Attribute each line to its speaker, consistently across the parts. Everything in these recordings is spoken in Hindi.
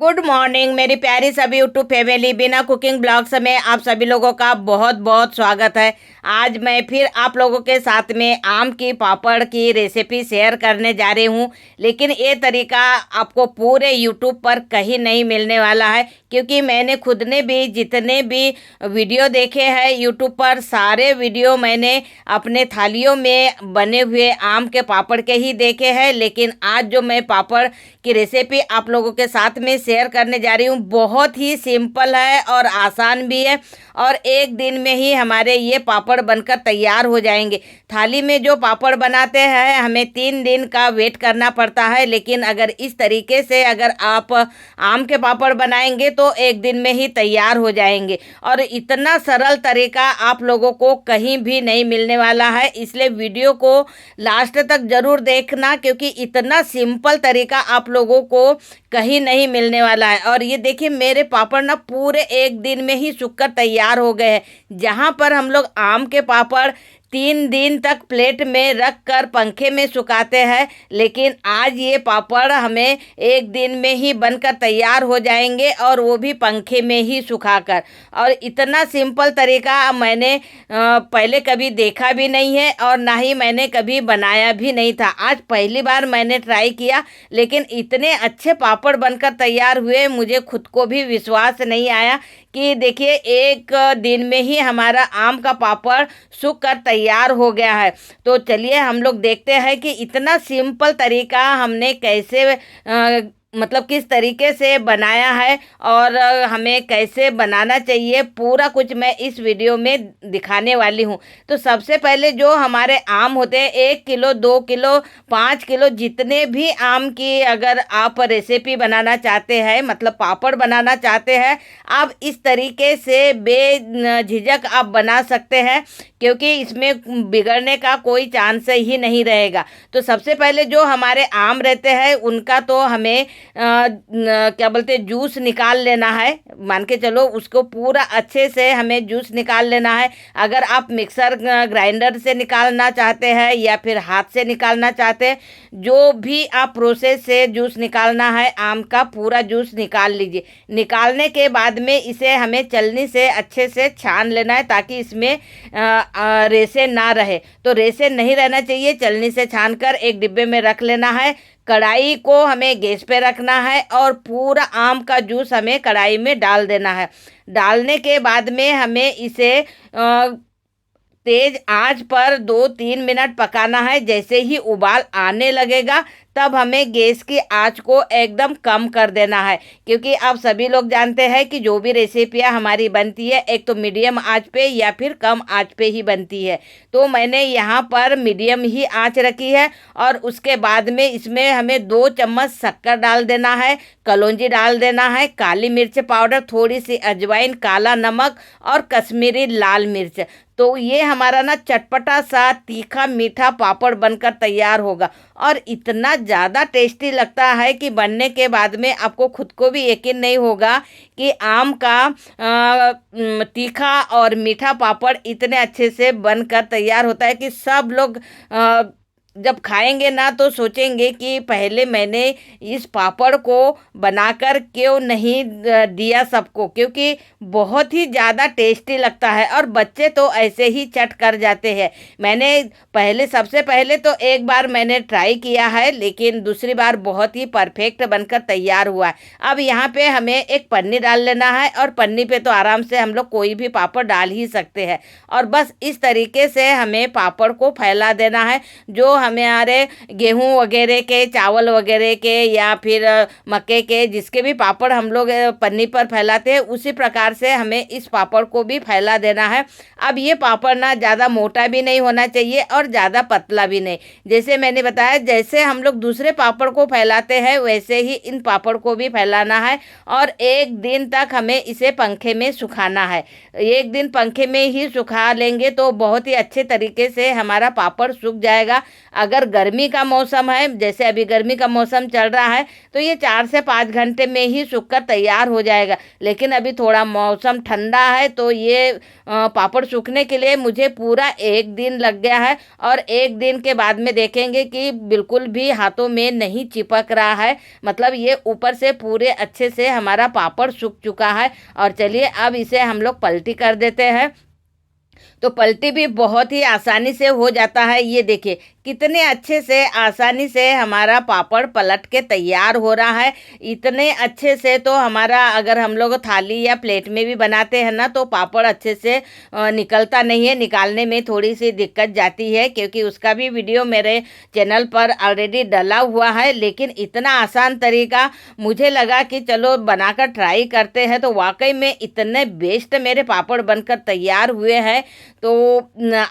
Speaker 1: गुड मॉर्निंग मेरी प्यारी सभी यूट्यूब फैमिली, बिना कुकिंग ब्लॉग्स में आप सभी लोगों का बहुत बहुत स्वागत है। आज मैं फिर आप लोगों के साथ में आम की पापड़ की रेसिपी शेयर करने जा रही हूँ। लेकिन ये तरीका आपको पूरे यूट्यूब पर कहीं नहीं मिलने वाला है, क्योंकि मैंने खुद ने भी जितने भी वीडियो देखे हैं यूट्यूब पर, सारे वीडियो मैंने अपने थालियों में बने हुए आम के पापड़ के ही देखे हैं। लेकिन आज जो मैं पापड़ की रेसिपी आप लोगों के साथ में शेयर करने जा रही हूँ, बहुत ही सिंपल है और आसान भी है, और एक दिन में ही हमारे ये पापड़ बनकर तैयार हो जाएंगे। थाली में जो पापड़ बनाते हैं हमें 3 दिन का वेट करना पड़ता है, लेकिन अगर इस तरीके से अगर आप आम के पापड़ बनाएंगे तो एक दिन में ही तैयार हो जाएंगे। और इतना सरल तरीका आप लोगों को कहीं भी नहीं मिलने वाला है, इसलिए वीडियो को लास्ट तक ज़रूर देखना, क्योंकि इतना सिंपल तरीका आप लोगों को कहीं नहीं मिलने वाला है। और ये देखिए, मेरे पापड़ ना पूरे एक दिन में ही सूख कर तैयार हो गए हैं। जहाँ पर हम लोग आम के पापड़ 3 दिन तक प्लेट में रख कर पंखे में सुखाते हैं, लेकिन आज ये पापड़ हमें एक दिन में ही बनकर तैयार हो जाएंगे, और वो भी पंखे में ही सुखाकर। और इतना सिंपल तरीका मैंने पहले कभी देखा भी नहीं है, और ना ही मैंने कभी बनाया भी नहीं था। आज पहली बार मैंने ट्राई किया, लेकिन इतने अच्छे पापड़ बनकर तैयार हुए, मुझे खुद को भी विश्वास नहीं आया कि देखिए एक दिन में ही हमारा आम का पापड़ सूख कर तैयार हो गया है। तो चलिए हम लोग देखते हैं कि इतना सिंपल तरीका हमने कैसे मतलब किस तरीके से बनाया है, और हमें कैसे बनाना चाहिए, पूरा कुछ मैं इस वीडियो में दिखाने वाली हूँ। तो सबसे पहले जो हमारे आम होते हैं, 1 किलो 2 किलो 5 किलो जितने भी आम की अगर आप रेसिपी बनाना चाहते हैं, मतलब पापड़ बनाना चाहते हैं, आप इस तरीके से बेझिझक आप बना सकते हैं, क्योंकि इसमें बिगड़ने का कोई चांस ही नहीं रहेगा। तो सबसे पहले जो हमारे आम रहते हैं उनका तो हमें क्या बोलते हैं, जूस निकाल लेना है। मान के चलो उसको पूरा अच्छे से हमें जूस निकाल लेना है। अगर आप मिक्सर ग्राइंडर से निकालना चाहते हैं या फिर हाथ से निकालना चाहते हैं, जो भी आप प्रोसेस से जूस निकालना है, आम का पूरा जूस निकाल लीजिए। निकालने के बाद में इसे हमें छलनी से अच्छे से छान लेना है, ताकि इसमें रेसे ना रहे। तो रेसे नहीं रहना चाहिए, छलनी से छानकर एक डिब्बे में रख लेना है। कढ़ाई को हमें गैस पे रखना है, और पूरा आम का जूस हमें कढ़ाई में डाल देना है। डालने के बाद में हमें इसे तेज आंच पर 2-3 मिनट पकाना है। जैसे ही उबाल आने लगेगा, तब हमें गैस की आंच को एकदम कम कर देना है, क्योंकि आप सभी लोग जानते हैं कि जो भी रेसिपियाँ हमारी बनती है, एक तो मीडियम आंच पे या फिर कम आंच पे ही बनती है। तो मैंने यहाँ पर मीडियम ही आंच रखी है, और उसके बाद में इसमें हमें 2 चम्मच शक्कर डाल देना है, कलौंजी डाल देना है, काली मिर्च पाउडर, थोड़ी सी अजवाइन, काला नमक और कश्मीरी लाल मिर्च। तो ये हमारा ना चटपटा सा तीखा मीठा पापड़ बनकर तैयार होगा, और इतना ज़्यादा टेस्टी लगता है कि बनने के बाद में आपको खुद को भी यकीन नहीं होगा कि आम का तीखा और मीठा पापड़ इतने अच्छे से बनकर तैयार होता है कि सब लोग जब खाएंगे ना तो सोचेंगे कि पहले मैंने इस पापड़ को बनाकर क्यों नहीं दिया सबको, क्योंकि बहुत ही ज़्यादा टेस्टी लगता है, और बच्चे तो ऐसे ही चट कर जाते हैं। मैंने सबसे पहले तो एक बार मैंने ट्राई किया है, लेकिन दूसरी बार बहुत ही परफेक्ट बनकर तैयार हुआ है। अब यहाँ पे हमें एक पन्नी डाल लेना है, और पन्नी पे तो आराम से हम लोग कोई भी पापड़ डाल ही सकते हैं, और बस इस तरीके से हमें पापड़ को फैला देना है। जो हमारे गेहूं वगैरह के, चावल वगैरह के, या फिर मक्के के, जिसके भी पापड़ हम लोग पन्नी पर फैलाते हैं, उसी प्रकार से हमें इस पापड़ को भी फैला देना है। अब ये पापड़ ना ज़्यादा मोटा भी नहीं होना चाहिए और ज़्यादा पतला भी नहीं। जैसे मैंने बताया, जैसे हम लोग दूसरे पापड़ को फैलाते हैं वैसे ही इन पापड़ को भी फैलाना है, और एक दिन तक हमें इसे पंखे में सुखाना है। एक दिन पंखे में ही सुखा लेंगे तो बहुत ही अच्छे तरीके से हमारा पापड़ सूख जाएगा। अगर गर्मी का मौसम है, जैसे अभी गर्मी का मौसम चल रहा है, तो ये 4 से 5 घंटे में ही सूखकर तैयार हो जाएगा। लेकिन अभी थोड़ा मौसम ठंडा है, तो ये पापड़ सूखने के लिए मुझे पूरा 1 दिन लग गया है। और 1 दिन के बाद में देखेंगे कि बिल्कुल भी हाथों में नहीं चिपक रहा है, मतलब ये ऊपर से पूरे अच्छे से हमारा पापड़ सूख चुका है। और चलिए अब इसे हम लोग पलटी कर देते हैं। तो पलटी भी बहुत ही आसानी से हो जाता है। ये देखिए कितने अच्छे से आसानी से हमारा पापड़ पलट के तैयार हो रहा है। इतने अच्छे से तो हमारा, अगर हम लोग थाली या प्लेट में भी बनाते हैं ना, तो पापड़ अच्छे से निकलता नहीं है, निकालने में थोड़ी सी दिक्कत जाती है, क्योंकि उसका भी वीडियो मेरे चैनल पर ऑलरेडी डला हुआ है। लेकिन इतना आसान तरीका मुझे लगा कि चलो बनाकर ट्राई करते हैं, तो वाकई में इतने बेस्ट मेरे पापड़ बनकर तैयार हुए हैं। तो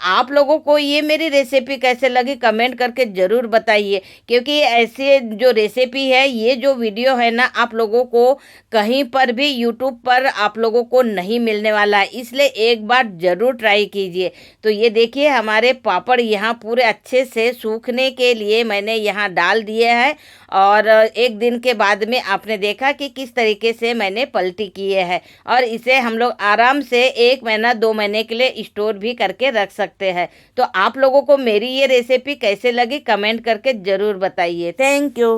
Speaker 1: आप लोगों को ये मेरी रेसिपी कैसे लगी कमेंट करके ज़रूर बताइए, क्योंकि ऐसे जो रेसिपी है, ये जो वीडियो है ना, आप लोगों को कहीं पर भी यूट्यूब पर आप लोगों को नहीं मिलने वाला है, इसलिए एक बार ज़रूर ट्राई कीजिए। तो ये देखिए हमारे पापड़ यहाँ पूरे अच्छे से सूखने के लिए मैंने यहाँ डाल दिए हैं। और 1 दिन के बाद में आपने देखा कि किस तरीके से मैंने पलटी किए हैं। और इसे हम लोग आराम से 1 महीना 2 महीने के लिए स्टोर भी करके रख सकते हैं। तो आप लोगों को मेरी ये रेसिपी कैसे लगी कमेंट करके ज़रूर बताइए। Thank you.